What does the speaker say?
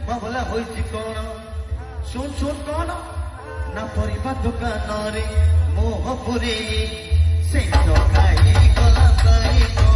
ମାମଲା ହୋଇଛି କଣ ଶୁଣ ଶୁଣ କଣ ନା ପରିବା ଦୋକାନରେ ମୋହ ପୁରେଇ ସେ ଠକାଇ ଗଲା ସାଇ